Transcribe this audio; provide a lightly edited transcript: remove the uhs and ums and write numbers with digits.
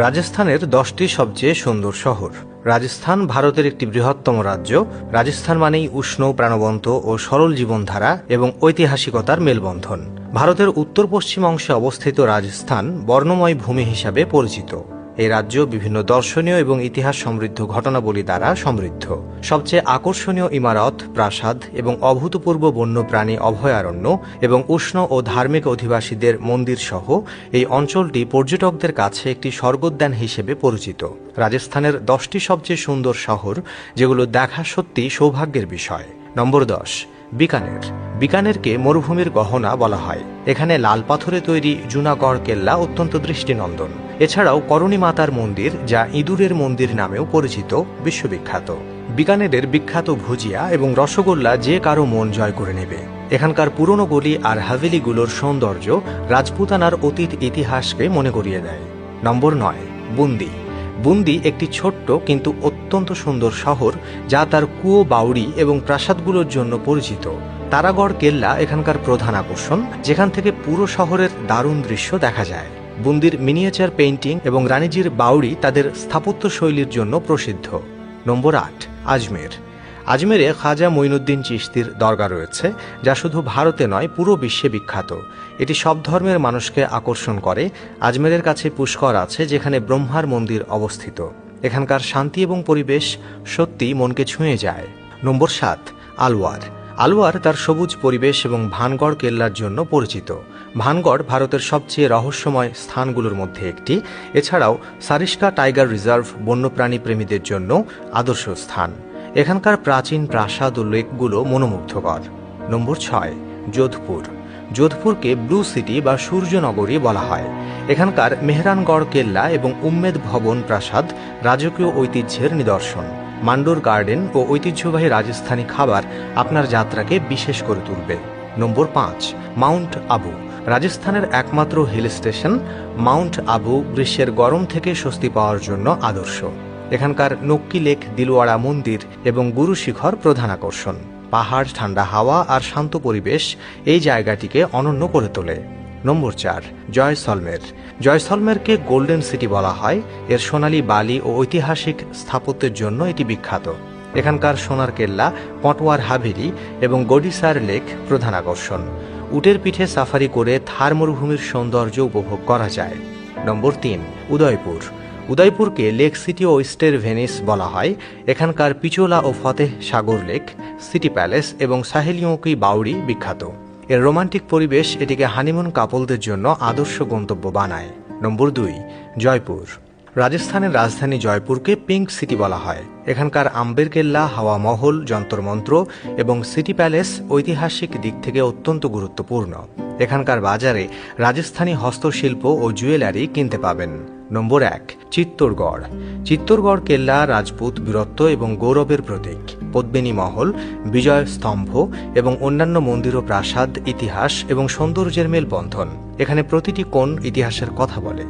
রাজস্থানের 10টি সবচেয়ে সুন্দর শহর। রাজস্থান ভারতের একটি বৃহত্তম রাজ্য। রাজস্থান মানেই উষ্ণ, প্রাণবন্ত ও সরল জীবনধারা এবং ঐতিহাসিকতার মেলবন্ধন। ভারতের উত্তর পশ্চিম অংশে অবস্থিত রাজস্থান বর্ণময় ভূমি হিসাবে পরিচিত। এই রাজ্য বিভিন্ন দর্শনীয় এবং ইতিহাস সমৃদ্ধ ঘটনাবলী দ্বারা সমৃদ্ধ। সবচেয়ে আকর্ষণীয় ইমারত, প্রাসাদ এবং অভূতপূর্ব বন্যপ্রাণী অভয়ারণ্য এবং উষ্ণ ও ধার্মিক অধিবাসীদের মন্দির সহ এই অঞ্চলটি পর্যটকদের কাছে একটি স্বর্গোদ্যান হিসেবে পরিচিত। রাজস্থানের 10টি সবচেয়ে সুন্দর শহর, যেগুলো দেখা সত্যি সৌভাগ্যের বিষয়। নম্বর 10, বিকানের। বিকানেরকে মরুভূমির গহনা বলা হয়। এখানে লাল পাথরে তৈরি জুনাগড় কেল্লা অত্যন্ত দৃষ্টিনন্দন। এছাড়াও করণী মাতার মন্দির, যা ইঁদুরের মন্দির নামেও পরিচিত, বিশ্ববিখ্যাত। বিকানেরের বিখ্যাত ভুজিয়া এবং রসগোল্লা যে কারো মন জয় করে নেবে। এখানকার পুরনো গলি আর হাভেলিগুলোর সৌন্দর্য রাজপুতানার অতীত ইতিহাসকে মনে করিয়ে দেয়। নম্বর 9, বুন্দি। বুন্দি একটি ছোট্ট কিন্তু অত্যন্ত সুন্দর শহর, যা তার কুয়ো, বাউড়ি এবং প্রাসাদগুলোর জন্য পরিচিত। তারাগড় কেল্লা এখানকার প্রধান আকর্ষণ, যেখান থেকে পুরো শহরের দারুণ দৃশ্য দেখা যায়। বুন্দির মিনিয়েচার পেইন্টিং এবং রানীজির বাউড়ি তাদের স্থাপত্য শৈলীর জন্য প্রসিদ্ধ। নম্বর 8, আজমের। আজমেরে খাজা মঈনুদ্দিন চিশতির দরগা রয়েছে, যা শুধু ভারতে নয়, পুরো বিশ্বে বিখ্যাত। এটি সব ধর্মের মানুষকে আকর্ষণ করে। আজমেরের কাছে পুষ্কর আছে, যেখানে ব্রহ্মার মন্দির অবস্থিত। এখানকার শান্তি এবং পরিবেশ সত্যি মনকে ছুঁয়ে যায়। নম্বর 7, আলওয়ার। আলওয়ার তার সবুজ পরিবেশ এবং ভানগড় কেল্লার জন্য পরিচিত। ভানগড় ভারতের সবচেয়ে রহস্যময় স্থানগুলোর মধ্যে একটি। এছাড়াও সারিস্কা টাইগার রিজার্ভ বন্যপ্রাণী প্রেমীদের জন্য আদর্শ স্থান। এখানকার প্রাচীন প্রাসাদ ও লেকগুলো মনোমুগ্ধকর। নম্বর 6, যোধপুর। যোধপুরকে ব্লু সিটি বা সূর্যনগরী বলা হয়। এখানকার মেহরানগড় কেল্লা এবং উম্মেদ ভবন প্রাসাদ রাজকীয় ঐতিহ্যের নিদর্শন। মান্ডোর গার্ডেন ও ঐতিহ্যবাহী রাজস্থানী খাবার আপনার যাত্রাকে বিশেষ করে তুলবে। নম্বর 5, মাউন্ট আবু। রাজস্থানের একমাত্র হিল স্টেশন মাউন্ট আবু গ্রীষ্মের গরম থেকে স্বস্তি পাওয়ার জন্য আদর্শ। এখানকার নক্কি লেক, দিলওয়াড়া মন্দির এবং গুরু শিখর প্রধান আকর্ষণ। পাহাড়, ঠান্ডা হাওয়া আর শান্ত পরিবেশ এই জায়গাটিকে অনন্য করে তোলে। নম্বর 4, জয়সলমের। জয়সলমেরকে গোল্ডেন সিটি বলা হয়। এর সোনালী বালি ও ঐতিহাসিক স্থাপত্যের জন্য এটি বিখ্যাত। এখানকার সোনার কেল্লা, পটওয়ার হাভেলি এবং গডিসার লেক প্রধান আকর্ষণ। উটের পিঠে সাফারি করে থার মরুভূমির সৌন্দর্য উপভোগ করা যায়। নম্বর 3, উদয়পুর। উদয়পুরকে লেক সিটি ও ইস্টের ভেনিস বলা হয়। এখানকার পিচোলা ও ফতেহ সাগর লেক, সিটি প্যালেস এবং সাহেলিয়ঁকি বাউড়ি বিখ্যাত। এর রোমান্টিক পরিবেশ এটিকে হানিমুন কাপলদের জন্য আদর্শ গন্তব্য বানায়। নম্বর 2, জয়পুর। রাজস্থানের রাজধানী জয়পুরকে পিঙ্ক সিটি বলা হয়। এখানকার আম্বের কেল্লা, হাওয়া মহল, যন্তরমন্ত্র এবং সিটি প্যালেস ঐতিহাসিক দিক থেকে অত্যন্ত গুরুত্বপূর্ণ। এখানকার বাজারে রাজস্থানী হস্তশিল্প ও জুয়েলারি কিনতে পাবেন। নম্বর 1, চিত্তরগড়। চিত্তরগড় কেল্লা রাজপুত বীরত্ব এবং গৌরবের প্রতীক। পদ্মিনী মহল, বিজয় স্তম্ভ এবং অন্যান্য মন্দির ও প্রাসাদ ইতিহাস এবং সৌন্দর্যের মেলবন্ধন। এখানে প্রতিটি কোণ ইতিহাসের কথা বলে।